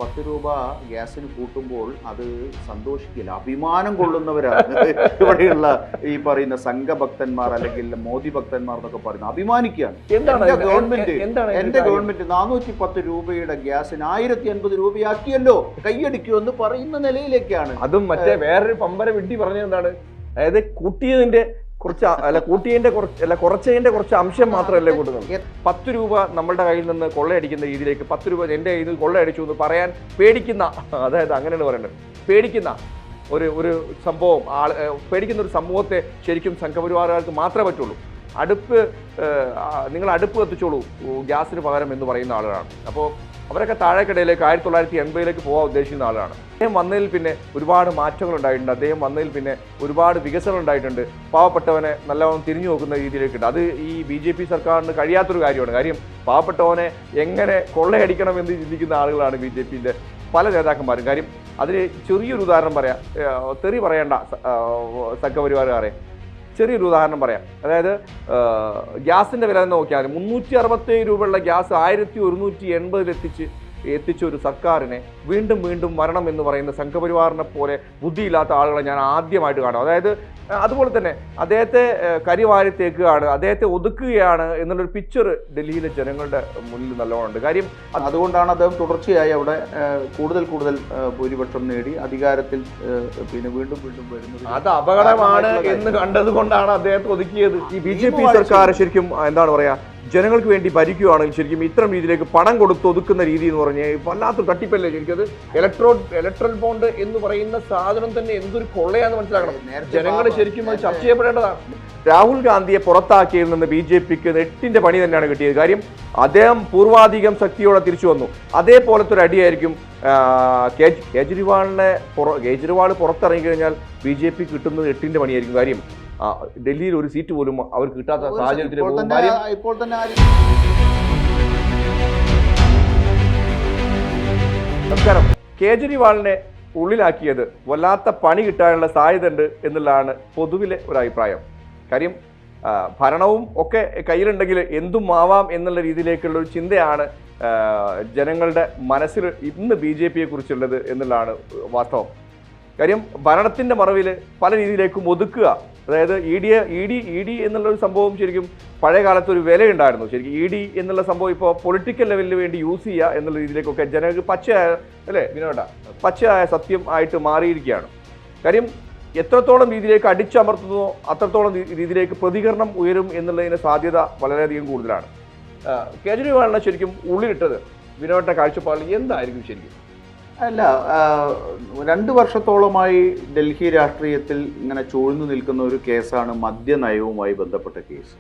10 രൂപ ഗ്യാസിന് കൂട്ടുമ്പോൾ അത് സന്തോഷിക്കില്ല, അഭിമാനം കൊള്ളുന്നവരാണ് ഇവിടെയുള്ള ഈ പറയുന്ന സംഘഭക്തന്മാർ അല്ലെങ്കിൽ മോദി ഭക്തന്മാർ എന്നൊക്കെ പറയുന്നത്. അഭിമാനിക്കുകയാണ്. എന്റെ ഗവൺമെന്റ് 410 രൂപയുടെ ഗ്യാസിന് 1050 രൂപയാക്കിയല്ലോ, കൈയടിക്കുമെന്ന് പറയുന്ന നിലയിലേക്കാണ്. അതും മറ്റേ വേറൊരു പമ്പര വിഡ്ഢി പറഞ്ഞത് എന്താണ്, അതായത് കൂട്ടിയതിന്റെ കുറച്ചതിന്റെ കുറച്ച് അംശം മാത്രമല്ലേ കൂട്ടുന്നത്. 10 രൂപ നമ്മളുടെ കയ്യിൽ നിന്ന് കൊള്ളയടിക്കുന്ന രീതിയിലേക്ക് 10 രൂപ എൻ്റെ കയ്യിൽ നിന്ന് കൊള്ളയടിച്ചു എന്ന് പറയാൻ പേടിക്കുന്ന, അതായത് അങ്ങനെയാണ് പറയേണ്ടത്, പേടിക്കുന്ന ഒരു സംഭവം, പേടിക്കുന്ന ഒരു സമൂഹത്തെ ശരിക്കും സംഘപരിവാറുകാർക്ക് മാത്രമേ പറ്റുള്ളൂ. നിങ്ങൾ അടുപ്പ് കത്തിച്ചോളൂ ഗ്യാസിന് പകരം എന്ന് പറയുന്ന ആളുകളാണ്. അപ്പോൾ അവരൊക്കെ താഴേക്കിടയിലേക്ക് 1980 പോകാൻ ഉദ്ദേശിക്കുന്ന ആളാണ്. അദ്ദേഹം വന്നതിൽ പിന്നെ ഒരുപാട് മാറ്റങ്ങൾ ഉണ്ടായിട്ടുണ്ട്. അദ്ദേഹം വന്നതിൽ പിന്നെ ഒരുപാട് വികസനം ഉണ്ടായിട്ടുണ്ട്. പാവപ്പെട്ടവനെ നല്ലവണ്ണം തിരിഞ്ഞു നോക്കുന്ന രീതിയിലേക്കുണ്ട്. അത് ഈ BJP സർക്കാരിന് കഴിയാത്തൊരു കാര്യമാണ്. കാര്യം പാവപ്പെട്ടവനെ എങ്ങനെ കൊള്ളയടിക്കണം എന്ന് ചിന്തിക്കുന്ന ആളുകളാണ് BJPയുടെ പല നേതാക്കന്മാരും. കാര്യം അതിന് ചെറിയൊരു ഉദാഹരണം പറയാം, തെറി പറയേണ്ട സംഘപരിവാറുകാരെ. ചെറിയൊരു ഉദാഹരണം പറയാം. അതായത് ഗ്യാസിൻ്റെ വില തന്നെ നോക്കിയാൽ 367 രൂപയുള്ള ഗ്യാസ് 1180 എത്തിച്ച ഒരു സർക്കാരിനെ വീണ്ടും വീണ്ടും വരണം എന്ന് പറയുന്ന സംഘപരിവാറിനെ പോലെ ബുദ്ധിയില്ലാത്ത ആളുകളെ ഞാൻ ആദ്യമായിട്ട് കാണും. അതായത് അതുപോലെ തന്നെ അദ്ദേഹത്തെ കരിവാരി തേക്കുകയാണ്, അദ്ദേഹത്തെ ഒതുക്കുകയാണ് എന്നുള്ളൊരു പിക്ചർ ഡൽഹിയിലെ ജനങ്ങളുടെ മുന്നിൽ നല്ലോണം ഉണ്ട്. കാര്യം അതുകൊണ്ടാണ് അദ്ദേഹം തുടർച്ചയായി അവിടെ കൂടുതൽ ഭൂരിപക്ഷം നേടി അധികാരത്തിൽ പിന്നെ വീണ്ടും വരുന്നത്. അത് അപകടമാണ് എന്ന് കണ്ടതുകൊണ്ടാണ് അദ്ദേഹത്തെ ഒതുക്കിയത്. ഈ BJP സർക്കാർ ശരിക്കും എന്താണ് പറയാ, ജനങ്ങൾക്ക് വേണ്ടി ഭരിക്കുകയാണെങ്കിൽ ശരിക്കും ഇത്തരം രീതിയിലേക്ക് പണം കൊടുത്ത് ഒതുക്കുന്ന രീതി എന്ന് പറഞ്ഞാൽ വല്ലാത്തൊരു തട്ടിപ്പല്ലേ. ശരിക്കും അത് ഇലക്ട്രൽ ബോണ്ട് എന്ന് പറയുന്ന സാധനം തന്നെ എന്തൊരു കൊള്ളയാന്ന് മനസ്സിലാക്കണം. ജനങ്ങൾ ശരിക്കും അത് ചർച്ച ചെയ്യപ്പെടേണ്ടതാണ്. രാഹുൽ ഗാന്ധിയെ പുറത്താക്കിയതിൽ നിന്ന് BJPക്ക് 8ന്റെ പണി തന്നെയാണ് കിട്ടിയത്. കാര്യം അദ്ദേഹം പൂർവാധികം ശക്തിയോടെ തിരിച്ചു വന്നു. അതേപോലത്തെ ഒരു അടിയായിരിക്കും കേജ്രിവാൾ പുറത്തിറങ്ങി കഴിഞ്ഞാൽ BJP കിട്ടുന്നത് 8ന്റെ പണിയായിരിക്കും. കാര്യം ഡൽഹിയിൽ ഒരു സീറ്റ് പോലും അവർക്ക് കിട്ടാത്ത സാഹചര്യത്തിൽ ഇപ്പോൾ തന്നെ നമസ്കാരം. കേജ്രിവാളിനെ ഉള്ളിലാക്കിയത് വല്ലാത്ത പണി കിട്ടാനുള്ള സാധ്യത ഉണ്ട് എന്നുള്ളതാണ് പൊതുവിലെ ഒരു അഭിപ്രായം. കാര്യം ഭരണവും ഒക്കെ കയ്യിലുണ്ടെങ്കിൽ എന്തും ആവാം എന്നുള്ള രീതിയിലേക്കുള്ള ഒരു ചിന്തയാണ് ജനങ്ങളുടെ മനസ്സിൽ ഇന്ന് BJPയെ കുറിച്ചുള്ളത് എന്നുള്ളതാണ് വാസ്തവം. കാര്യം ഭരണത്തിൻ്റെ മറവിൽ പല രീതിയിലേക്കും ഒതുക്കുക. അതായത് ED എന്നുള്ളൊരു സംഭവം ശരിക്കും പഴയ കാലത്ത് ഒരു വിലയുണ്ടായിരുന്നു. ശരിക്കും ED എന്നുള്ള സംഭവം ഇപ്പോൾ പൊളിറ്റിക്കൽ ലെവലിന് വേണ്ടി യൂസ് ചെയ്യുക എന്നുള്ള രീതിയിലേക്കൊക്കെ ജനങ്ങൾക്ക് പച്ചയായ സത്യം ആയിട്ട് മാറിയിരിക്കുകയാണ്. കാര്യം എത്രത്തോളം രീതിയിലേക്ക് അടിച്ചമർത്തുന്നോ അത്രത്തോളം രീതിയിലേക്ക് പ്രതികരണം ഉയരും എന്നുള്ളതിന് സാധ്യത വളരെയധികം കൂടുതലാണ്. കേജ്രിവാളിനെ ശരിക്കും ഉള്ളിലിട്ടത് വിനോദ കാഴ്ചപ്പാടിൽ എന്തായിരിക്കും ശരിക്കും? അല്ല, 2 വർഷത്തോളമായി ഡൽഹി രാഷ്ട്രീയത്തിൽ ഇങ്ങനെ ചൂഴ്ന്നു നിൽക്കുന്ന ഒരു കേസാണ് മദ്യനയവുമായി ബന്ധപ്പെട്ട കേസ്.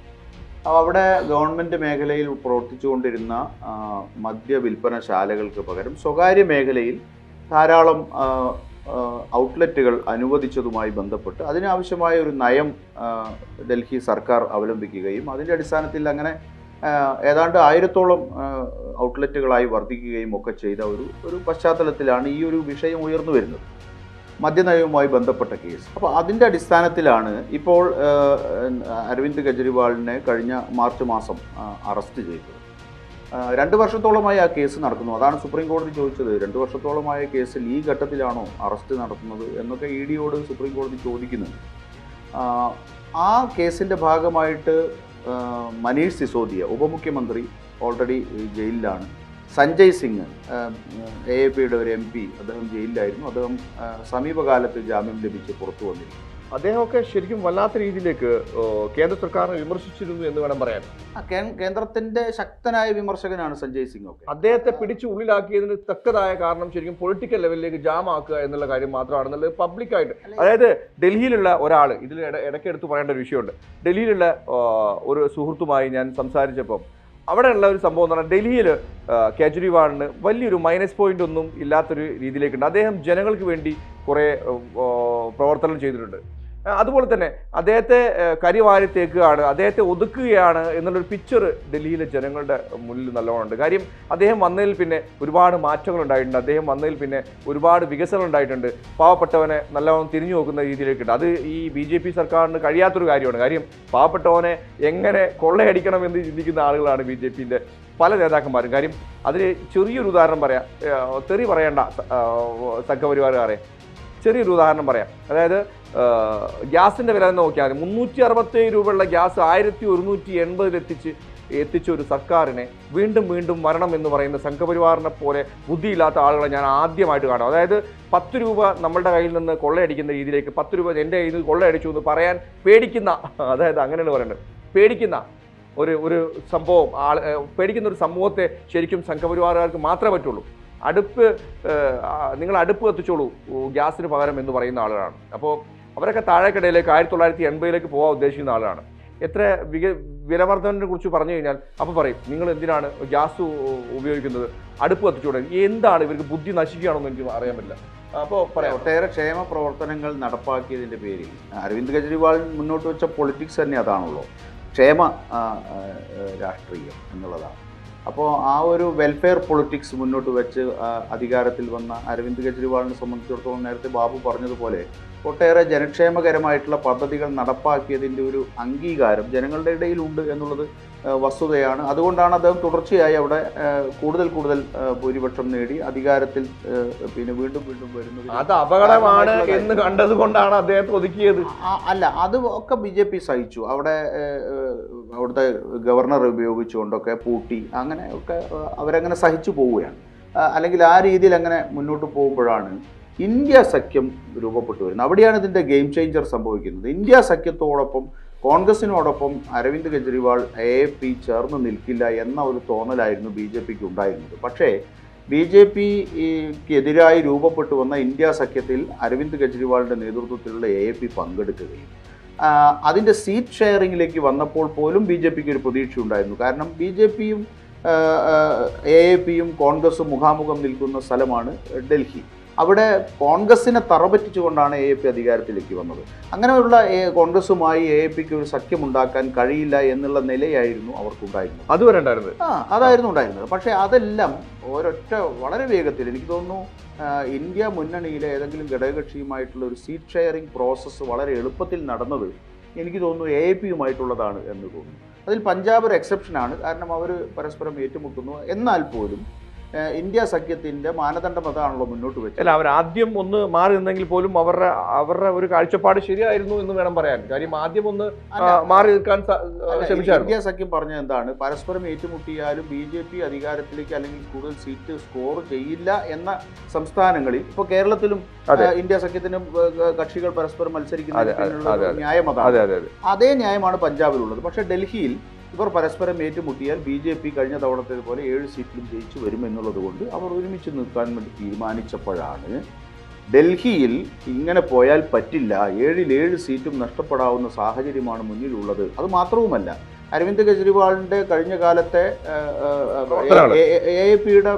അവിടെ ഗവൺമെൻറ് മേഖലയിൽ പ്രവർത്തിച്ചുകൊണ്ടിരുന്ന മദ്യ വിൽപ്പനശാലകൾക്ക് പകരം സ്വകാര്യ മേഖലയിൽ ധാരാളം ഔട്ട്ലെറ്റുകൾ അനുവദിച്ചതുമായി ബന്ധപ്പെട്ട് അതിനാവശ്യമായ ഒരു നയം ഡൽഹി സർക്കാർ അവലംബിക്കുകയും അതിൻ്റെ അടിസ്ഥാനത്തിൽ അങ്ങനെ ഏതാണ്ട് 1000-ഓളം ഔട്ട്ലെറ്റുകളായി വർദ്ധിക്കുകയും ഒക്കെ ചെയ്ത ഒരു പശ്ചാത്തലത്തിലാണ് ഈ ഒരു വിഷയം ഉയർന്നു വരുന്നത്, മദ്യനയവുമായി ബന്ധപ്പെട്ട കേസ്. അപ്പോൾ അതിൻ്റെ അടിസ്ഥാനത്തിലാണ് ഇപ്പോൾ അരവിന്ദ് കെജ്രിവാളിനെ കഴിഞ്ഞ മാർച്ച് മാസം അറസ്റ്റ് ചെയ്തത്. 2 വർഷത്തോളമായി ആ കേസ് നടക്കുന്നു. അതാണ് സുപ്രീം കോടതി ചോദിച്ചത്, 2 വർഷത്തോളമായ കേസിൽ ഈ ഘട്ടത്തിലാണോ അറസ്റ്റ് നടത്തുന്നത് എന്നൊക്കെ EDയോട് സുപ്രീം കോടതി ചോദിക്കുന്നുണ്ട്. ആ കേസിൻ്റെ ഭാഗമായിട്ട് മനീഷ് സിസോദിയ ഉപമുഖ്യമന്ത്രി ഓൾറെഡി ജയിലിലാണ്. സഞ്ജയ് സിംഗ് AAPയുടെ ഒരു MP, അദ്ദേഹം ജയിലിലായിരുന്നു. അദ്ദേഹം സമീപകാലത്ത് ജാമ്യം ലഭിച്ച് പുറത്തു വന്നിരിക്കുന്നു. അദ്ദേഹമൊക്കെ ശരിക്കും വല്ലാത്ത രീതിയിലേക്ക് കേന്ദ്ര സർക്കാരിനെ വിമർശിച്ചിരുന്നു എന്ന് വേണം പറയാൻ. കേന്ദ്രത്തിന്റെ ശക്തനായ വിമർശകനാണ് സഞ്ജയ് സിംഗ്. ഒക്കെ അദ്ദേഹത്തെ പിടിച്ച് ഉള്ളിലാക്കിയതിന് തക്കതായ കാരണം ശരിക്കും പൊളിറ്റിക്കൽ ലെവലിലേക്ക് ജാമാക്കുക എന്നുള്ള കാര്യം മാത്രമാണെന്നുള്ളത് പബ്ലിക്കായിട്ട്. അതായത് ഡൽഹിയിലുള്ള ഒരാൾ, ഇതിൽ ഇടയ്ക്ക് എടുത്ത് പറയേണ്ട ഒരു വിഷയമുണ്ട്. ഡൽഹിയിലുള്ള ഒരു സുഹൃത്തുമായി ഞാൻ സംസാരിച്ചപ്പം അവിടെയുള്ള ഒരു സംഭവം എന്ന് പറഞ്ഞാൽ ഡൽഹിയിൽ കേജ്രിവാളിന് വലിയൊരു മൈനസ് പോയിന്റ് ഒന്നും ഇല്ലാത്തൊരു രീതിയിലേക്കുണ്ട്. അദ്ദേഹം ജനങ്ങൾക്ക് വേണ്ടി കുറേ പ്രവർത്തനം ചെയ്തിട്ടുണ്ട്. അതുപോലെ തന്നെ അദ്ദേഹത്തെ കരിവാരി തേക്കുകയാണ്, അദ്ദേഹത്തെ ഒതുക്കുകയാണ് എന്നുള്ളൊരു പിക്ചർ ഡൽഹിയിലെ ജനങ്ങളുടെ മുന്നിൽ നല്ലോണം ഉണ്ട്. കാര്യം അദ്ദേഹം വന്നതിൽ പിന്നെ ഒരുപാട് മാറ്റങ്ങൾ ഉണ്ടായിട്ടുണ്ട്. അദ്ദേഹം വന്നതിൽ പിന്നെ ഒരുപാട് വികസനം ഉണ്ടായിട്ടുണ്ട്. പാവപ്പെട്ടവനെ നല്ലവണ്ണം തിരിഞ്ഞു നോക്കുന്ന രീതിയിലേക്കുണ്ട്. അത് ഈ BJP സർക്കാരിന് കഴിയാത്തൊരു കാര്യമാണ്. കാര്യം പാവപ്പെട്ടവനെ എങ്ങനെ കൊള്ളയടിക്കണം എന്ന് ചിന്തിക്കുന്ന ആളുകളാണ് BJPയുടെ പല നേതാക്കന്മാരും. കാര്യം അതിന് ചെറിയൊരു ഉദാഹരണം പറയാം, തെറി പറയേണ്ട സംഘപരിവാറുകാരെ. ചെറിയൊരു ഉദാഹരണം പറയാം. അതായത് ഗ്യാസിൻ്റെ വില തന്നെ നോക്കിയാൽ 367 രൂപയുള്ള ഗ്യാസ് 1180 എത്തിച്ച ഒരു സർക്കാരിനെ വീണ്ടും വീണ്ടും മരണം എന്ന് പറയുന്ന സംഘപരിവാറിനെ പോലെ ബുദ്ധിയില്ലാത്ത ആളുകളെ ഞാൻ ആദ്യമായിട്ട് കാണാം. അതായത് 10 രൂപ നമ്മളുടെ കയ്യിൽ നിന്ന് കൊള്ളയടിക്കുന്ന രീതിയിലേക്ക് 10 രൂപ എൻ്റെ കയ്യിൽ നിന്ന് കൊള്ളയടിച്ചു എന്ന് പറയാൻ പേടിക്കുന്ന, അതായത് അങ്ങനെയാണ് പറയുന്നത്, പേടിക്കുന്ന ഒരു സംഭവം, പേടിക്കുന്ന ഒരു സമൂഹത്തെ ശരിക്കും സംഘപരിവാറുകാർക്ക് മാത്രമേ പറ്റുള്ളൂ. നിങ്ങൾ അടുപ്പ് കത്തിച്ചോളൂ ഗ്യാസിന് പകരം എന്ന് പറയുന്ന ആളുകളാണ്. അപ്പോൾ അവരൊക്കെ താഴേക്കിടയിലേക്ക് 1980 പോകാൻ ഉദ്ദേശിക്കുന്ന ആളാണ്. എത്ര വിലവർദ്ധനയെ കുറിച്ച് പറഞ്ഞു കഴിഞ്ഞാൽ അപ്പോൾ പറയും, നിങ്ങൾ എന്തിനാണ് ഗ്യാസ് ഉപയോഗിക്കുന്നത്, അടുപ്പ് കത്തിച്ചൂടെ, എന്താണ് ഇവർക്ക് ബുദ്ധി നശിക്കുകയാണെന്ന് എനിക്ക് അറിയാൻ പറ്റില്ല. അപ്പോൾ പറയാം, ഒട്ടേറെ ക്ഷേമ പ്രവർത്തനങ്ങൾ നടപ്പാക്കിയതിൻ്റെ പേരിൽ അരവിന്ദ് കെജ്രിവാൾ മുന്നോട്ട് വെച്ച പൊളിറ്റിക്സ് തന്നെ അതാണല്ലോ, ക്ഷേമ രാഷ്ട്രീയം എന്നുള്ളതാണ്. അപ്പോൾ ആ ഒരു വെൽഫെയർ പൊളിറ്റിക്സ് മുന്നോട്ട് വെച്ച് അധികാരത്തിൽ വന്ന അരവിന്ദ് കെജ്രിവാളിനെ സംബന്ധിച്ചിടത്തോളം നേരത്തെ ബാബു പറഞ്ഞതുപോലെ ഒട്ടേറെ ജനക്ഷേമകരമായിട്ടുള്ള പദ്ധതികൾ നടപ്പാക്കിയതിൻ്റെ ഒരു അംഗീകാരം ജനങ്ങളുടെ ഇടയിലുണ്ട് എന്നുള്ളത് വസ്തുതയാണ്. അതുകൊണ്ടാണ് അദ്ദേഹം തുടർച്ചയായി അവിടെ കൂടുതൽ ഭൂരിപക്ഷം നേടി അധികാരത്തിൽ പിന്നെ വീണ്ടും വരുന്നത്. അത് അപകടമാണ് എന്ന് കണ്ടതുകൊണ്ടാണ് അദ്ദേഹത്തെ ഒതുക്കിയത്. അല്ല, അത് ഒക്കെ BJP സഹിച്ചു. അവിടുത്തെ ഗവർണർ ഉപയോഗിച്ചുകൊണ്ടൊക്കെ പൂട്ടി, അങ്ങനെയൊക്കെ അവരങ്ങനെ സഹിച്ചു പോവുകയാണ്. അല്ലെങ്കിൽ ആ രീതിയിൽ അങ്ങനെ മുന്നോട്ട് പോകുമ്പോഴാണ് ഇന്ത്യ സഖ്യം രൂപപ്പെട്ടു വരുന്നത്. അവിടെയാണ് ഇതിൻ്റെ ഗെയിം ചേഞ്ചർ സംഭവിക്കുന്നത്. ഇന്ത്യ സഖ്യത്തോടൊപ്പം കോൺഗ്രസിനോടൊപ്പം അരവിന്ദ് കെജ്രിവാൾ AAP ചേർന്ന് നിൽക്കില്ല എന്ന ഒരു തോന്നലായിരുന്നു BJPക്ക് ഉണ്ടായിരുന്നത്. പക്ഷേ BJPക്കെതിരായി രൂപപ്പെട്ടു വന്ന ഇന്ത്യ സഖ്യത്തിൽ അരവിന്ദ് കെജ്രിവാളിൻ്റെ നേതൃത്വത്തിലുള്ള AAP പങ്കെടുക്കുകയും അതിൻ്റെ സീറ്റ് ഷെയറിങ്ങിലേക്ക് വന്നപ്പോൾ പോലും BJPക്ക് ഒരു പ്രതീക്ഷ ഉണ്ടായിരുന്നു. കാരണം BJPയും AAPയും കോൺഗ്രസും മുഖാമുഖം നിൽക്കുന്ന സ്ഥലമാണ് ഡൽഹി. അവിടെ കോൺഗ്രസിനെ തറപറ്റിച്ചുകൊണ്ടാണ് AAP അധികാരത്തിലേക്ക് വന്നത്. അങ്ങനെയുള്ള കോൺഗ്രസുമായി AAPക്ക് ഒരു സഖ്യമുണ്ടാക്കാൻ കഴിയില്ല എന്നുള്ള നിലയായിരുന്നു അവർക്കുണ്ടായിരുന്നത്. അതുവരെ ഉണ്ടായിരുന്നത് അതായിരുന്നു ഉണ്ടായിരുന്നത്. പക്ഷേ അതെല്ലാം ഒരൊറ്റ വളരെ വേഗത്തിൽ, എനിക്ക് തോന്നുന്നു ഇന്ത്യ മുന്നണിയിലെ ഏതെങ്കിലും ഘടകകക്ഷിയുമായിട്ടുള്ള ഒരു സീറ്റ് ഷെയറിംഗ് പ്രോസസ്സ് വളരെ എളുപ്പത്തിൽ നടന്നത് എനിക്ക് തോന്നുന്നു AAPയുമായിട്ടുള്ളതാണ് എന്ന് തോന്നുന്നു. അതിൽ പഞ്ചാബ് ഒരു എക്സെപ്ഷനാണ്, കാരണം അവർ പരസ്പരം ഏറ്റുമുട്ടുന്നു. എന്നാൽ പോലും ഇന്ത്യ സഖ്യത്തിന്റെ മാനദണ്ഡം അതാണല്ലോ മുന്നോട്ട് വെച്ചത്. അല്ല, അവർ ആദ്യം ഒന്ന് മാറി നിന്നെങ്കിൽ പോലും അവരുടെ ഒരു കാഴ്ചപ്പാട് ശരിയായിരുന്നു എന്ന് വേണം പറയാൻ. കാര്യം ആദ്യം ഒന്ന് മാറി നിൽക്കാൻ ശ്രമിച്ചായിരുന്നു. ഇന്ത്യ സഖ്യം പറഞ്ഞത് എന്താണ്, പരസ്പരം ഏറ്റുമുട്ടിയാലും BJP അധികാരത്തിലേക്ക് അല്ലെങ്കിൽ കൂടുതൽ സീറ്റ് സ്കോർ ചെയ്യില്ല എന്ന സംസ്ഥാനങ്ങളിൽ, ഇപ്പോൾ കേരളത്തിലും ഇന്ത്യ സഖ്യത്തിന് കക്ഷികൾ പരസ്പരം മത്സരിക്കുന്ന ന്യായം അതാണ്. അതേ ന്യായമാണ് പഞ്ചാബിലുള്ളത്. പക്ഷേ ഡൽഹിയിൽ ഇവർ പരസ്പരം ഏറ്റുമുട്ടിയാൽ BJP കഴിഞ്ഞ തവണത്തേതുപോലെ 7 സീറ്റിലും ജയിച്ചു വരുമെന്നുള്ളത് കൊണ്ട് അവർ ഒരുമിച്ച് നിൽക്കാൻ വേണ്ടി തീരുമാനിച്ചപ്പോഴാണ് ഡൽഹിയിൽ ഇങ്ങനെ പോയാൽ പറ്റില്ല, 7 സീറ്റും നഷ്ടപ്പെടാവുന്ന സാഹചര്യമാണ് മുന്നിലുള്ളത്. അത് മാത്രവുമല്ല, അരവിന്ദ് കെജ്രിവാളിൻ്റെ കഴിഞ്ഞ കാലത്തെ AAPയുടെ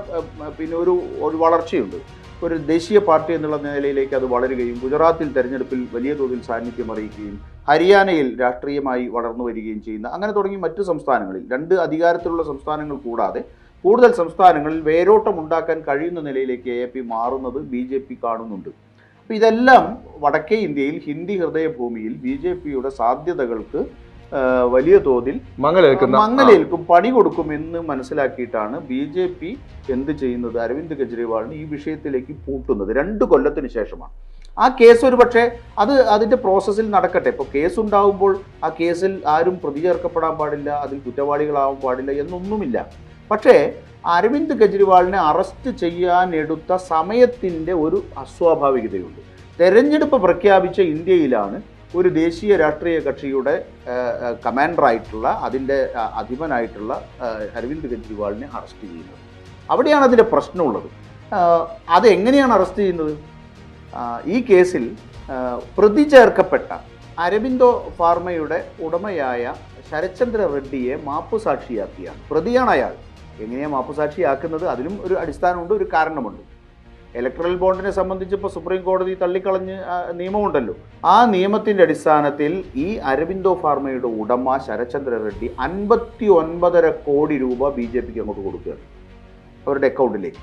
പിന്നെ ഒരു വളർച്ചയുണ്ട്. ഒരു ദേശീയ പാർട്ടി എന്നുള്ള നിലയിലേക്ക് അത് വളരുകയും ഗുജറാത്തിൽ തെരഞ്ഞെടുപ്പിൽ വലിയ തോതിൽ സാന്നിധ്യം അറിയിക്കുകയും ഹരിയാനയിൽ രാഷ്ട്രീയമായി വളർന്നു വരികയും ചെയ്യുന്ന, അങ്ങനെ തുടങ്ങി മറ്റു സംസ്ഥാനങ്ങളിൽ 2 അധികാരത്തിലുള്ള സംസ്ഥാനങ്ങൾ കൂടാതെ കൂടുതൽ സംസ്ഥാനങ്ങളിൽ വേരോട്ടം ഉണ്ടാക്കാൻ കഴിയുന്ന നിലയിലേക്ക് AAP മാറുന്നത് BJP കാണുന്നുണ്ട്. അപ്പോൾ ഇതെല്ലാം വടക്കേ ഇന്ത്യയിൽ ഹിന്ദി ഹൃദയഭൂമിയിൽ BJPയുടെ സാധ്യതകൾക്ക് വലിയ തോതിൽ മങ്ങലേൽക്കും, പണി കൊടുക്കുമെന്ന് മനസ്സിലാക്കിയിട്ടാണ് BJP എന്ത് ചെയ്യുന്നത്, അരവിന്ദ് കെജ്രിവാളിന് ഈ വിഷയത്തിലേക്ക് പൂട്ടുന്നത് 2 കൊല്ലത്തിന് ശേഷമാണ്. ആ കേസ് ഒരു പക്ഷേ അതിൻ്റെ പ്രോസസ്സിൽ നടക്കട്ടെ. ഇപ്പോൾ കേസ് ഉണ്ടാകുമ്പോൾ ആ കേസിൽ ആരും പ്രതി ചേർക്കപ്പെടാൻ പാടില്ല, അതിൽ കുറ്റവാളികളാവാൻ പാടില്ല എന്നൊന്നുമില്ല. പക്ഷേ അരവിന്ദ് കെജ്രിവാളിനെ അറസ്റ്റ് ചെയ്യാനെടുത്ത സമയത്തിൻ്റെ ഒരു അസ്വാഭാവികതയുണ്ട്. തെരഞ്ഞെടുപ്പ് പ്രഖ്യാപിച്ച ഇന്ത്യയിലാണ് ഒരു ദേശീയ രാഷ്ട്രീയ കക്ഷിയുടെ കമാൻഡറായിട്ടുള്ള, അതിൻ്റെ അധിപനായിട്ടുള്ള അരവിന്ദ് കെജ്രിവാളിനെ അറസ്റ്റ് ചെയ്യുന്നത്. അവിടെയാണ് അതിൻ്റെ പ്രശ്നമുള്ളത്. അതെങ്ങനെയാണ് അറസ്റ്റ് ചെയ്യുന്നത്? ഈ കേസിൽ പ്രതി ചേർക്കപ്പെട്ട അരബിന്ദോ ഫാർമയുടെ ഉടമയായ ശരത്ചന്ദ്ര റെഡ്ഡിയെ മാപ്പുസാക്ഷിയാക്കിയാണ്. പ്രതിയാണ് അയാൾ. എങ്ങനെയാണ് മാപ്പുസാക്ഷിയാക്കുന്നത്? അതിനും ഒരു അടിസ്ഥാനമുണ്ട്, ഒരു കാരണമുണ്ട്. ഇലക്ട്രൽ ബോണ്ടിനെ സംബന്ധിച്ചിപ്പോൾ സുപ്രീം കോടതി തള്ളിക്കളഞ്ഞ് നിയമമുണ്ടല്ലോ. ആ നിയമത്തിൻ്റെ അടിസ്ഥാനത്തിൽ ഈ അരബിന്ദോ ഫാർമയുടെ ഉടമ ശരത്ചന്ദ്ര റെഡ്ഡി 59.5 കോടി രൂപ BJPക്ക് അങ്ങോട്ട് കൊടുക്കുകയാണ് അവരുടെ അക്കൗണ്ടിലേക്ക്.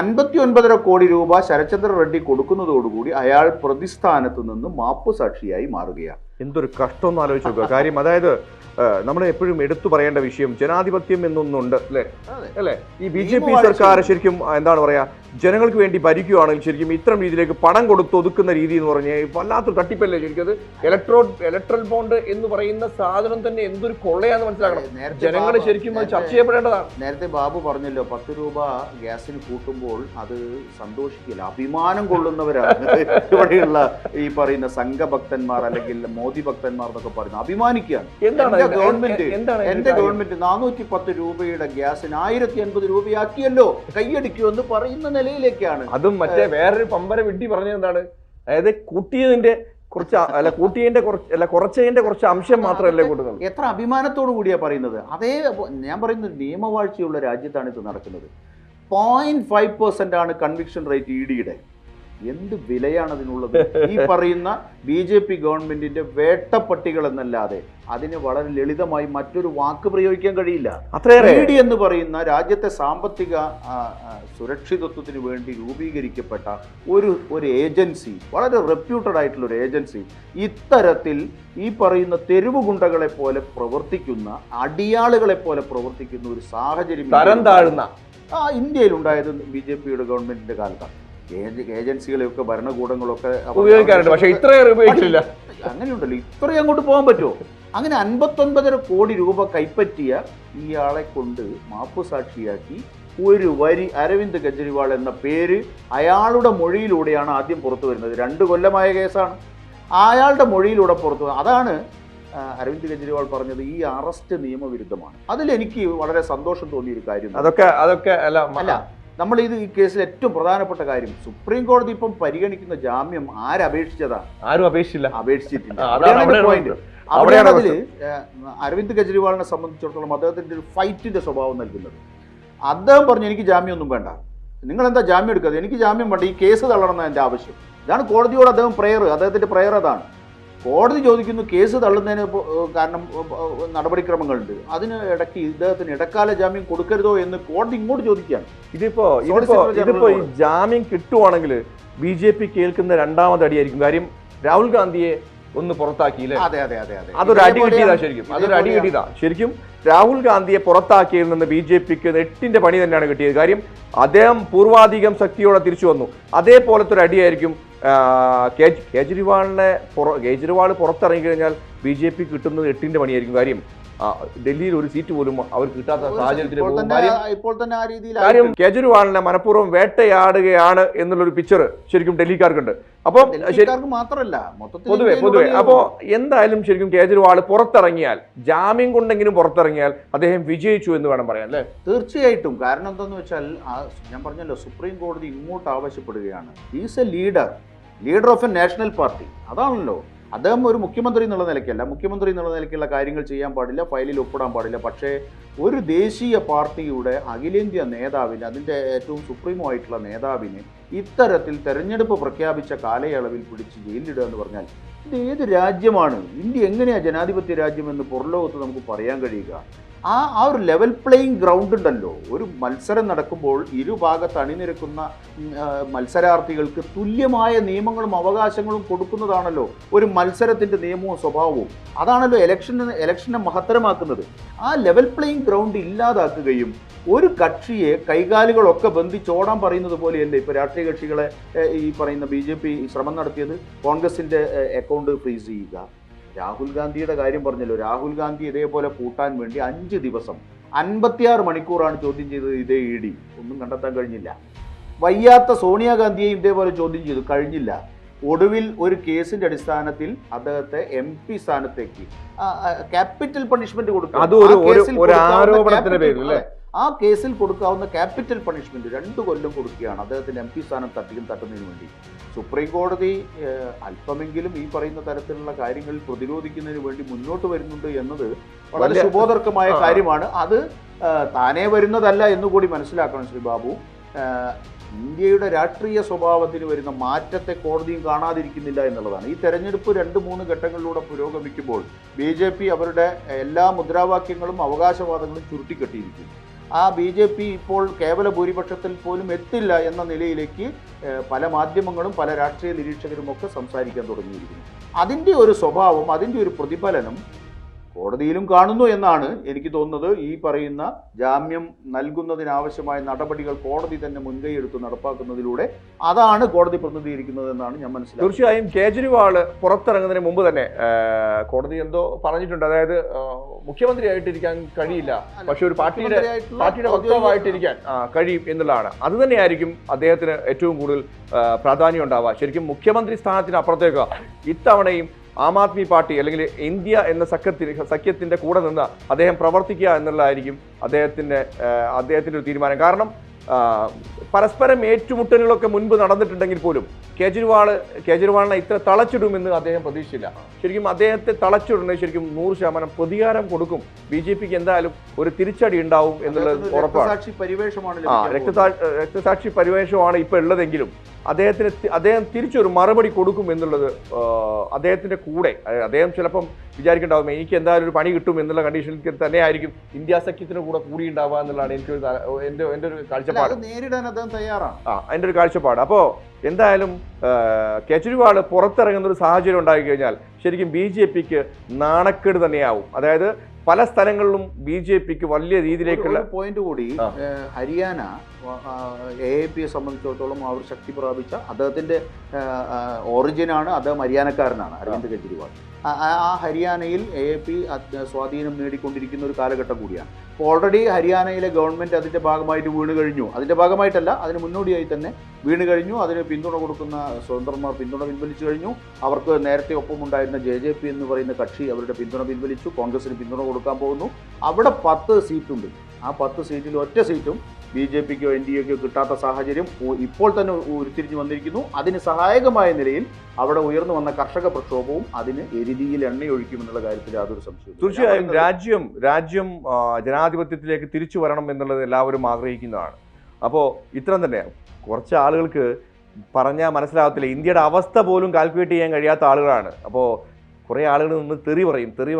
59.5 കോടി രൂപ ശരത്ചന്ദ്ര റെഡ്ഡി കൊടുക്കുന്നതോടുകൂടി അയാൾ പ്രതിസ്ഥാനത്ത് നിന്ന് മാപ്പുസാക്ഷിയായി മാറുകയാണ്. എന്തൊരു കഷ്ടം എന്ന് ആലോചിച്ച് നോക്കുക. കാര്യം അതായത് നമ്മൾ എപ്പോഴും എടുത്തു പറയേണ്ട വിഷയം ജനാധിപത്യം എന്നൊന്നുണ്ട് അല്ലേ. ഈ BJP സർക്കാർ ശരിക്കും എന്താണ് പറയാ, ജനങ്ങൾക്ക് വേണ്ടി ഭരിക്കുകയാണെങ്കിൽ ശരിക്കും ഇത്തരം രീതിയിലേക്ക് പണം കൊടുത്ത് ഒതുക്കുന്ന രീതി എന്ന് പറഞ്ഞാൽ വല്ലാത്തൊരു തട്ടിപ്പല്ലേ ശരിക്കും. അത് ഇലക്ട്രൽ ബോണ്ട് എന്ന് പറയുന്ന സാധനം തന്നെ എന്തൊരു കൊള്ളയാന്ന് മനസ്സിലാക്കണം. ജനങ്ങൾ ശരിക്കും അത് ചർച്ച ചെയ്യപ്പെടേണ്ടതാണ്. നേരത്തെ ബാബു പറഞ്ഞല്ലോ 10 രൂപ ഗ്യാസിന് കൂട്ടുമ്പോൾ അത് സന്തോഷിക്കില്ല, അഭിമാനം കൊള്ളുന്നവരാണ് ഇവിടെയുള്ള ഈ പറയുന്ന സംഘഭക്തന്മാർ അല്ലെങ്കിൽ മോദി ഭക്തന്മാർ എന്നൊക്കെ പറയുന്നത്. അഭിമാനിക്കുകയാണ്. എന്താണ് എന്റെ ഗവൺമെന്റ് 410 രൂപയുടെ ഗ്യാസിന് 1080 രൂപയാക്കിയല്ലോ, കൈയടിക്കുമെന്ന് പറയുന്ന നിലയിലേക്കാണ്. അതും മറ്റേ വേറൊരു പമ്പര വിഡ്ഢി പറഞ്ഞത് എന്താണ്, അതായത് കൂട്ടിയതിന്റെ കുറച്ചതിന്റെ കുറച്ച് അംശം മാത്രമല്ലേ കൂട്ടുന്നത്. എത്ര അഭിമാനത്തോടു കൂടിയാ പറയുന്നത്. അതേ ഞാൻ പറയുന്നത് നിയമവാഴ്ചയുള്ള രാജ്യത്താണ് ഇത് നടക്കുന്നത്. 0.5% ആണ് കൺവിക്ഷൻ റേറ്റ് EDയുടെ. എന്ത് വിലയാണ് അതിനുള്ളത്? ഈ പറയുന്ന BJP ഗവൺമെന്റിന്റെ വേട്ടപ്പട്ടികൾ എന്നല്ലാതെ അതിന് വളരെ ലളിതമായി മറ്റൊരു വാക്ക് പ്രയോഗിക്കാൻ കഴിയില്ല. ED എന്ന് പറയുന്ന രാജ്യത്തെ സാമ്പത്തിക സുരക്ഷിതത്വത്തിന് വേണ്ടി രൂപീകരിക്കപ്പെട്ട ഒരു ഏജൻസി, വളരെ റെപ്യൂട്ടഡ് ആയിട്ടുള്ള ഒരു ഏജൻസി, ഇത്തരത്തിൽ ഈ പറയുന്ന തെരുവ് ഗുണ്ടകളെ പോലെ പ്രവർത്തിക്കുന്ന, അടിയാളുകളെ പോലെ പ്രവർത്തിക്കുന്ന ഒരു സാഹചര്യം തരം താഴ്ന്ന ഇന്ത്യയിൽ ഉണ്ടായത് BJPയുടെ ഗവൺമെന്റിന്റെ കാലത്താണ്. ഏജൻസികളെയൊക്കെ ഭരണകൂടങ്ങളൊക്കെ ഉപയോഗിക്കാറുണ്ട്, പക്ഷേ ഇത്രയേറെ ഉപയോഗിക്കില്ല. അങ്ങനെയുണ്ടല്ലോ, ഇത്രയും അങ്ങോട്ട് പോകാൻ പറ്റുമോ? അങ്ങനെ 59.5 കോടി രൂപ കൈപ്പറ്റിയ ഇയാളെ കൊണ്ട് മാപ്പ് സാക്ഷിയാക്കി ഒരു വരി അരവിന്ദ് കെജ്രിവാൾ എന്ന പേര് അയാളുടെ മൊഴിയിലൂടെയാണ് ആദ്യം പുറത്തു വരുന്നത്. 2 കൊല്ലമായ കേസാണ്. അയാളുടെ മൊഴിയിലൂടെ പുറത്തു. അതാണ് അരവിന്ദ് കെജ്രിവാൾ പറഞ്ഞത് ഈ അറസ്റ്റ് നിയമവിരുദ്ധമാണ്. അതിലെനിക്ക് വളരെ സന്തോഷം തോന്നിയൊരു കാര്യം, അതൊക്കെ അല്ല, നമ്മൾ ഈ കേസിൽ ഏറ്റവും പ്രധാനപ്പെട്ട കാര്യം, സുപ്രീം കോടതി ഇപ്പം പരിഗണിക്കുന്ന ജാമ്യം ആരപേക്ഷിച്ചതാണ്? ആരും അപേക്ഷിച്ചിട്ടില്ല. അവിടെയാണ് അതിൽ അരവിന്ദ് കെജ്രിവാളിനെ സംബന്ധിച്ചിടത്തോളം അദ്ദേഹത്തിന്റെ ഒരു ഫൈറ്റിന്റെ സ്വഭാവം നൽകുന്നത്. അദ്ദേഹം പറഞ്ഞു എനിക്ക് ജാമ്യമൊന്നും വേണ്ട, നിങ്ങൾ എന്താ ജാമ്യം എടുക്കാതെ, എനിക്ക് ജാമ്യം വേണ്ട, ഈ കേസ് തള്ളണം എന്നാണ് എൻ്റെ ആവശ്യം. ഇതാണ് കോടതിയോട് അദ്ദേഹത്തിന്റെ പ്രയർ അതാണ്. കോടതി ചോദിക്കുന്നു കേസ് തള്ളുന്നതിന് കാരണം നടപടിക്രമങ്ങളുണ്ട്, അതിന് ഇടയ്ക്ക് ഇദ്ദേഹത്തിന് ഇടക്കാല ജാമ്യം കൊടുക്കരുതോ എന്ന് കോടതി ഇങ്ങോട്ട് ചോദിക്കുകയാണ്. ഇതിപ്പോ ഈ ജാമ്യം കിട്ടുവാണെങ്കിൽ BJP കേൾക്കുന്ന രണ്ടാമത് അടിയായിരിക്കും. കാര്യം രാഹുൽ ഗാന്ധിയെ ഒന്ന് പുറത്താക്കിയില്ലേ, അതൊരു അടി കിട്ടിയതാ ശരിക്കും. രാഹുൽ ഗാന്ധിയെ പുറത്താക്കിയതിൽ നിന്ന് BJPക്ക് 8ന്റെ പണി തന്നെയാണ് കിട്ടിയത്. കാര്യം അദ്ദേഹം പൂർവാധികം ശക്തിയോടെ തിരിച്ചു വന്നു. അതേപോലത്തെ ഒരു അടിയായിരിക്കും കേജ്രിവാൾ പുറത്തിറങ്ങി കഴിഞ്ഞാൽ BJP കിട്ടുന്നത് 8ന്റെ പണിയായിരിക്കും. കാര്യം ഡൽഹിയിൽ ഒരു സീറ്റ് പോലും അവർ കിട്ടാത്ത സാഹചര്യത്തിൽ കാര്യം കേജ്രിവാളിനെ മനഃപൂർവ്വം വേട്ടയാടുകയാണ് എന്നുള്ളൊരു പിക്ചർ ശരിക്കും ഡൽഹിക്കാർക്കുണ്ട്. അപ്പോൾ മാത്രമല്ല പൊതുവെ അപ്പോൾ എന്തായാലും ശരിക്കും കേജ്രിവാൾ പുറത്തിറങ്ങിയാൽ, ജാമ്യം കൊണ്ടെങ്കിലും പുറത്തിറങ്ങിയാൽ അദ്ദേഹം വിജയിച്ചു എന്ന് വേണം പറയാൻ അല്ലേ? തീർച്ചയായിട്ടും. കാരണം എന്താണെന്ന് വെച്ചാൽ ഞാൻ പറഞ്ഞല്ലോ, സുപ്രീം കോടതി ഇങ്ങോട്ട് ആവശ്യപ്പെടുകയാണ്. Is A leader of A national party. അതാണല്ലോ അദ്ദേഹം. ഒരു മുഖ്യമന്ത്രി എന്നുള്ള നിലയ്ക്കല്ല, മുഖ്യമന്ത്രി എന്നുള്ള നിലയ്ക്കുള്ള കാര്യങ്ങൾ ചെയ്യാൻ പാടില്ല, ഫയലിൽ ഒപ്പിടാൻ പാടില്ല. പക്ഷേ ഒരു ദേശീയ പാർട്ടിയുടെ അഖിലേന്ത്യാ നേതാവിന്, അതിൻ്റെ ഏറ്റവും സുപ്രീമോ ആയിട്ടുള്ള നേതാവിന് ഇത്തരത്തിൽ തെരഞ്ഞെടുപ്പ് പ്രഖ്യാപിച്ച കാലയളവിൽ പിടിച്ച് ജയിലിലിടുക എന്ന് പറഞ്ഞാൽ ഇത് ഏത് രാജ്യമാണ്? ഇന്ത്യ എങ്ങനെയാണ് ജനാധിപത്യ രാജ്യമെന്ന് പുറലോകത്ത് നമുക്ക് പറയാൻ കഴിയുക? ആ ഒരു ലെവൽ പ്ലേയിങ് ഗ്രൗണ്ട് ഉണ്ടല്ലോ. ഒരു മത്സരം നടക്കുമ്പോൾ ഇരുഭാഗത്ത് അണിനിരക്കുന്ന മത്സരാർത്ഥികൾക്ക് തുല്യമായ നിയമങ്ങളും അവകാശങ്ങളും കൊടുക്കുന്നതാണല്ലോ ഒരു മത്സരത്തിൻ്റെ നിയമവും സ്വഭാവവും. അതാണല്ലോ ഇലക്ഷനെ മഹത്തരമാക്കുന്നത്. ആ ലെവൽ പ്ലേയിങ് ഗ്രൗണ്ട് ഇല്ലാതാക്കുകയും ഒരു കക്ഷിയെ കൈകാലുകളൊക്കെ ബന്ധിച്ചോടാൻ പറയുന്നത് പോലെയല്ലേ ഇപ്പോൾ രാഷ്ട്രീയ കക്ഷികളെ ഈ പറയുന്ന BJP ശ്രമം നടത്തിയത്. കോൺഗ്രസിൻ്റെ അക്കൗണ്ട് ഫ്രീസ് ചെയ്യുക. രാഹുൽ ഗാന്ധിയുടെ കാര്യം പറഞ്ഞല്ലോ, രാഹുൽ ഗാന്ധി ഇതേപോലെ കൂട്ടാൻ വേണ്ടി 5 ദിവസം 56 മണിക്കൂറാണ് ചോദ്യം ചെയ്തത് ഇതേ ED. ഒന്നും കണ്ടെത്താൻ കഴിഞ്ഞില്ല. വയ്യാത്ത സോണിയാഗാന്ധിയെയും ഇതേപോലെ ചോദ്യം ചെയ്തു, കഴിഞ്ഞില്ല. ഒടുവിൽ ഒരു കേസിന്റെ അടിസ്ഥാനത്തിൽ അദ്ദേഹത്തെ MP സ്ഥാനത്തേക്ക് ക്യാപിറ്റൽ പണിഷ്മെന്റ് കൊടുക്കും. ആ കേസിൽ കൊടുക്കാവുന്ന ക്യാപിറ്റൽ പണിഷ്മെന്റ് 2 കൊല്ലം കൊടുക്കുകയാണ് അദ്ദേഹത്തിന് MP സ്ഥാനം തട്ടുന്നതിന് വേണ്ടി. സുപ്രീം കോടതി അല്പമെങ്കിലും ഈ പറയുന്ന തരത്തിലുള്ള കാര്യങ്ങളിൽ പ്രതിരോധിക്കുന്നതിന് വേണ്ടി മുന്നോട്ട് വരുന്നുണ്ട് എന്നത് വളരെ ശുഭോദർക്കമായ കാര്യമാണ്. അത് താനേ വരുന്നതല്ല എന്നുകൂടി മനസ്സിലാക്കണം ശ്രീ ബാബു. ഇന്ത്യയുടെ രാഷ്ട്രീയ സ്വഭാവത്തിന് വരുന്ന മാറ്റത്തെ കോടതിയും കാണാതിരിക്കുന്നില്ല എന്നുള്ളതാണ്. ഈ തെരഞ്ഞെടുപ്പ് 2-3 ഘട്ടങ്ങളിലൂടെ പുരോഗമിക്കുമ്പോൾ BJP അവരുടെ എല്ലാ മുദ്രാവാക്യങ്ങളും അവകാശവാദങ്ങളും ചുരുട്ടിക്കെട്ടിയിരിക്കുന്നു. ആ BJP ഇപ്പോൾ കേവല ഭൂരിപക്ഷത്തിൽ പോലും എത്തില്ല എന്ന നിലയിലേക്ക് പല മാധ്യമങ്ങളും പല രാഷ്ട്രീയ നിരീക്ഷകരും ഒക്കെ സംസാരിക്കാൻ തുടങ്ങിയിരിക്കുന്നു. അതിൻ്റെ ഒരു സ്വഭാവം, അതിൻ്റെ ഒരു പ്രതിഫലനം കോടതിയിലും കാണുന്നു എന്നാണ് എനിക്ക് തോന്നുന്നത്. ഈ പറയുന്ന ജാമ്യം നൽകുന്നതിനാവശ്യമായ നടപടികൾ കോടതി തന്നെ മുൻകൈയെടുത്ത് നടപ്പാക്കുന്നതിലൂടെ അതാണ് കോടതി പ്രതിനിധീകരിക്കുന്നത് എന്നാണ് ഞാൻ മനസ്സിലാക്കുന്നത്. തീർച്ചയായും കേജ്രിവാൾ പുറത്തിറങ്ങുന്നതിന് മുമ്പ് തന്നെ കോടതി എന്തോ പറഞ്ഞിട്ടുണ്ട്. അതായത് മുഖ്യമന്ത്രിയായിട്ടിരിക്കാൻ കഴിയില്ല, പക്ഷെ ഒരു പാർട്ടിയുടെ വക്താവായിട്ടിരിക്കാൻ കഴിയും എന്നുള്ളതാണ്. അത് തന്നെയായിരിക്കും അദ്ദേഹത്തിന് ഏറ്റവും കൂടുതൽ പ്രാധാന്യം ഉണ്ടാവുക. ശരിക്കും മുഖ്യമന്ത്രി സ്ഥാനത്തിന് അപ്പുറത്തേക്ക് ഇത്തവണയും ആം ആദ്മി പാർട്ടി അല്ലെങ്കിൽ ഇന്ത്യ എന്ന സഖ്യത്തിന്റെ കൂടെ നിന്ന് അദ്ദേഹം പ്രവർത്തിക്കുക എന്നുള്ളതായിരിക്കും അദ്ദേഹത്തിന്റെ ഒരു തീരുമാനം. കാരണം പരസ്പരം ഏറ്റുമുട്ടലുകളൊക്കെ മുൻപ് നടന്നിട്ടുണ്ടെങ്കിൽ പോലും കേജ്രിവാളിനെ ഇത്ര തളച്ചിടുമെന്ന് അദ്ദേഹം പ്രതീക്ഷിച്ചില്ല. ശരിക്കും അദ്ദേഹത്തെ തളച്ചിടുന്നത് ശരിക്കും 100% പ്രതികാരം കൊടുക്കും. BJPക്ക് എന്തായാലും ഒരു തിരിച്ചടി ഉണ്ടാവും എന്നുള്ളത് ഉറപ്പാണ്. രക്തസാക്ഷി പരിവേഷമാണ് ഇപ്പൊ ഉള്ളതെങ്കിലും അദ്ദേഹം തിരിച്ചൊരു മറുപടി കൊടുക്കും എന്നുള്ളത് അദ്ദേഹത്തിന്റെ കൂടെ. അദ്ദേഹം ചിലപ്പം വിചാരിക്കുന്നുണ്ടാവും എനിക്ക് എന്തായാലും ഒരു പണി കിട്ടും എന്നുള്ള കണ്ടീഷനിൽ തന്നെയായിരിക്കും ഇന്ത്യ സഖ്യത്തിന് കൂടെ കൂടി ഉണ്ടാവുക എന്നുള്ളതാണ് എൻ്റെ ഒരു കാഴ്ചപ്പാട്. നേരിടാൻ അദ്ദേഹം തയ്യാറാണ്. എൻ്റെ ഒരു കാഴ്ചപ്പാട്. അപ്പോൾ എന്തായാലും കേജ്രിവാൾ പുറത്തിറങ്ങുന്ന ഒരു സാഹചര്യം ഉണ്ടായി കഴിഞ്ഞാൽ ശരിക്കും BJPക്ക് നാണക്കേട് തന്നെയാവും. അതായത് പല സ്ഥലങ്ങളിലും BJPക്ക് വലിയ രീതിയിലേക്കുള്ള പോയിന്റ് കൂടി. ഹരിയാന AAPയെ സംബന്ധിച്ചിടത്തോളം അവർ ശക്തി പ്രാപിച്ച അദ്ദേഹത്തിന്റെ ഒറിജിനാണ്. അദ്ദേഹം ഹരിയാനക്കാരനാണ്, അരവിന്ദ് കെജ്രിവാൾ. ആ ഹരിയാനയിൽ AAP സ്വാധീനം നേടിക്കൊണ്ടിരിക്കുന്ന ഒരു കാലഘട്ടം കൂടിയാണ്. അപ്പോൾ ഓൾറെഡി ഹരിയാനയിലെ ഗവൺമെൻറ് അതിൻ്റെ ഭാഗമായിട്ട് വീണ് കഴിഞ്ഞു. അതിൻ്റെ ഭാഗമായിട്ടല്ല, അതിന് മുന്നോടിയായി തന്നെ വീണ് കഴിഞ്ഞു. അതിന് പിന്തുണ കൊടുക്കുന്ന സ്വതന്ത്രന്മാർ പിന്തുണ പിൻവലിച്ചു കഴിഞ്ഞു. അവർക്ക് നേരത്തെ ഒപ്പമുണ്ടായിരുന്ന JJP എന്ന് പറയുന്ന കക്ഷി അവരുടെ പിന്തുണ പിൻവലിച്ചു. കോൺഗ്രസിന് പിന്തുണ കൊടുക്കാൻ പോകുന്നു. അവിടെ 10 സീറ്റുണ്ട്. ആ 10 സീറ്റിൽ ഒറ്റ സീറ്റും BJPക്കോ NDAക്കോ കിട്ടാത്ത സാഹചര്യം ഇപ്പോൾ തന്നെ ഉരുത്തിരിഞ്ഞു വന്നിരിക്കുന്നു. അതിന് സഹായകമായ നിലയിൽ അവിടെ ഉയർന്നു വന്ന കർഷക പ്രക്ഷോഭവും അതിന് എരുതിയിൽ എണ്ണയൊഴിക്കുമെന്നുള്ള കാര്യത്തിൽ യാതൊരു സംശയവും. തീർച്ചയായും രാജ്യം ജനാധിപത്യത്തിലേക്ക് തിരിച്ചു വരണം എന്നുള്ളത് എല്ലാവരും ആഗ്രഹിക്കുന്നതാണ്. അപ്പോൾ ഇത്രയും തന്നെ കുറച്ച് ആളുകൾക്ക് പറഞ്ഞാൽ മനസ്സിലാകത്തില്ല. ഇന്ത്യയുടെ അവസ്ഥ പോലും കാൽക്കുലേറ്റ് ചെയ്യാൻ കഴിയാത്ത ആളുകളാണ്. അപ്പോൾ കുറേ ആളുകൾ നിന്ന് തെറി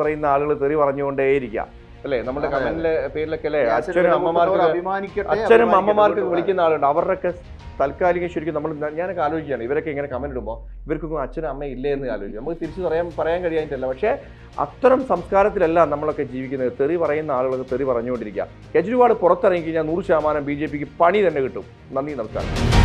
പറയുന്ന ആളുകൾ തെറി പറഞ്ഞുകൊണ്ടേയിരിക്കാം അല്ലേ? നമ്മുടെ കമന്റിലെ പേരിലൊക്കെ അല്ലേ അച്ഛനും അമ്മമാർക്ക് വിളിക്കുന്ന ആളുണ്ട്. അവരുടെയൊക്കെ താൽക്കാലികം ശരിക്കും ഞാനൊക്കെ ആലോചിക്കുകയാണ്, ഇവരൊക്കെ ഇങ്ങനെ കമന്റ് ഇടുമ്പോൾ ഇവർക്കൊന്നും അച്ഛനും അമ്മ ഇല്ലേ എന്ന് ആലോചിക്കും. നമുക്ക് തിരിച്ച് പറയാൻ കഴിയാനിട്ടല്ല. പക്ഷേ അത്തരം സംസ്കാരത്തിലല്ല നമ്മളൊക്കെ ജീവിക്കുന്നത്. തെറി പറയുന്ന ആളുകൾക്ക് തെറി പറഞ്ഞുകൊണ്ടിരിക്കുക. കേജ്രിവാൾ പുറത്തിറങ്ങി കഴിഞ്ഞാൽ 100% BJPക്ക് പണി തന്നെ കിട്ടും. നന്ദി, നമസ്കാരം.